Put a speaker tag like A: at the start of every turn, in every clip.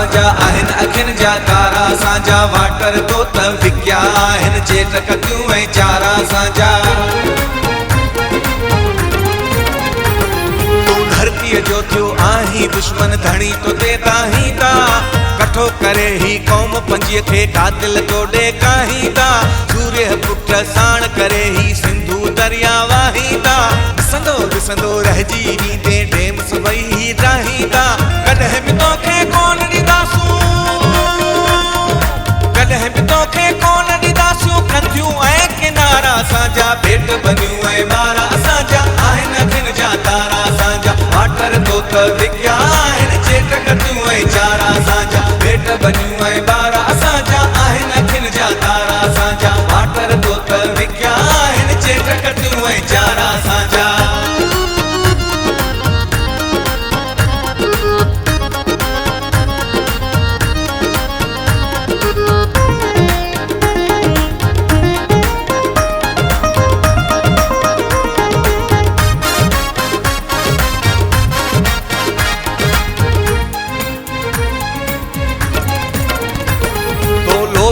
A: असांजा आहिनि अखियुनि जा तारा असांजा वाटर तोत विकिया आहिनि चेट ककियूं ऐं चारा असांजा तूं धरतीअ जो थियो आहीं दुश्मन धणी तो ते ताहींदा कठो करे ही कौम पंजीअ खे कातिल तोड़े काहींदा सूर्य पुट साण करे ही सिंधु दरिया वाहींदा ॾिसंदो ॾिसंदो रहिजी वेंदे डेम्स वही राहींदा कॾहिं बि तोखे कोन ॾींदासूं कॾहिं बि तोखे कोन ॾींदासूं कंदियूं ऐं किनारा असांजा पेट बनियूं ऐं ॿार असांजा आहिनि अखियुनि जा तारा असांजा वाटर तोत विकिया आहिनि चेट कटियूं ऐं चारा असांजा पेट बनियूं ऐं ॿार असांजा आहिनि अखियुनि जा तारा असांजा वाटर तोत विकिया आहिनि चेट कटियूं ऐं चारा असांजा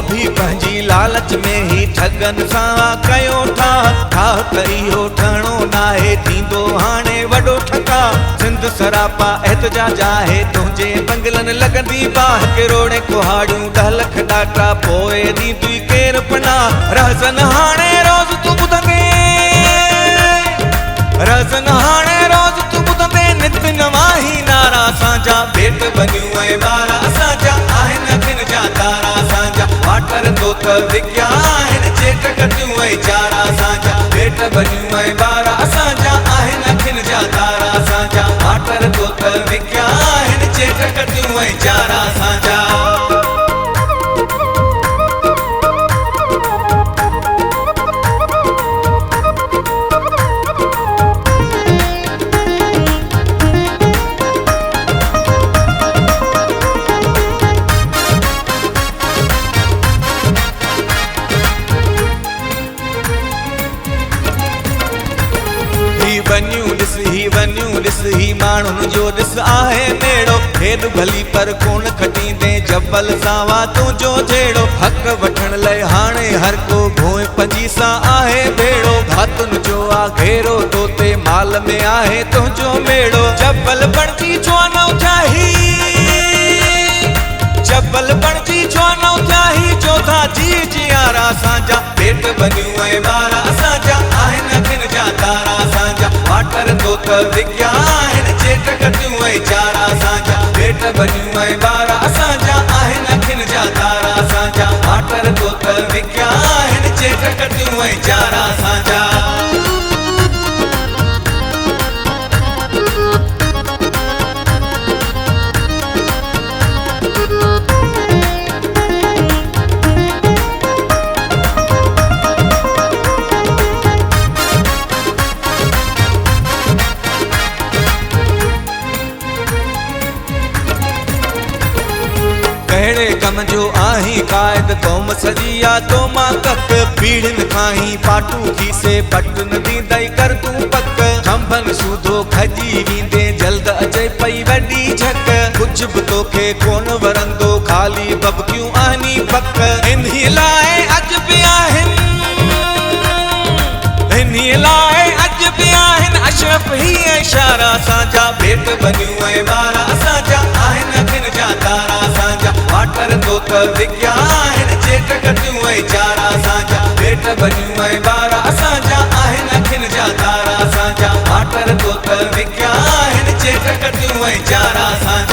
A: भी पंहिंजी लालच में ही ठगन सां कयो ठाह त इहो ठहणो नाहे थींदो हाणे वॾो ठका सिंध सरापा एहतजाज आहे तुंहिंजे बंगलनि लॻंदी बाहि किरोड़े कुहाड़ियूं 10 लख ॾाका पोइ ॾींदी केरु पनाह रहज़न हाणे रोज़ तूं ॿुधंदे रहज़न हाणे रोज़ तूं ॿुधंदे नित नवां ही नारा असांजा पेट बनियूं ऐं ॿार असांजा आहिनि अखियुनि जा तारा असांजा वाटर तोत विकिया आहिनि चेट कटियूं ऐं चारा असांजा पेट बनियूं ऐं ॿार असांजा आहिनि अखियुनि जा तारा असांजा वाटर तोत विकिया आहिनि चेट कटियूं ऐं चारा असांजा ही वन्यूं ॾिस ही माण्हुनि जो ॾिस आहे मेड़ो हेॾ भली पर कोन खटींदे जबल सां वा तुंहिंजो जहिड़ो हक़ वठण लाइ हाणे हर को भोए पंजी सां आहे भेड़ो भातुनि जो आहे घेरो तोते माल में आहे तुंहिंजो मेड़ो जबल बणजी छो न उथियाही जबल बणजी छो न उथियाही चौथा जी जियारा असांजा पेट बनियूं ऐं ॿार असांजा आहिनि अखियुनि जा तारा असांजा वाटर तोत विकिया आहिनि चेट कटियूं ऐं चारा असांजा पेट बनियूं ऐं ॿार असांजा आहिनि अखियुनि जा तारा असांजा वाटर तोत विकिया आहिनि चेट कटियूं ऐं चारा असांजा कहिड़े कम जो आहीं क़ाइद क़ौम सॼी आ तो मां कक पीढ़ियुनि खां ही पाटू खीसे पट न ॾींदई कर तूं पक खंभनि सूधो खजी वेंदे जल्द अचे पई वॾी झक कुझु बि तोखे कोन वरंदो ख़ाली बबकियूं आहिनि पक इन्हीअ लाइ अॼु बि आहिनि इन्हीअ लाइ अॼु बि आहिनि अशरफ ही इशारा असांजा पेट बनियूं ऐं ॿार असांजा आहिनि अखियुनि जा तारा असांजा वाटर तोत विकिया आहिनि चेट कटियूं ऐं चारा असांजा पेट बनियूं ऐं ॿार असांजा आहिनि अखियुनि जा तारा असांजा वाटर तोत विकिया आहिनि चेट कटियूं ऐं चारा असांजा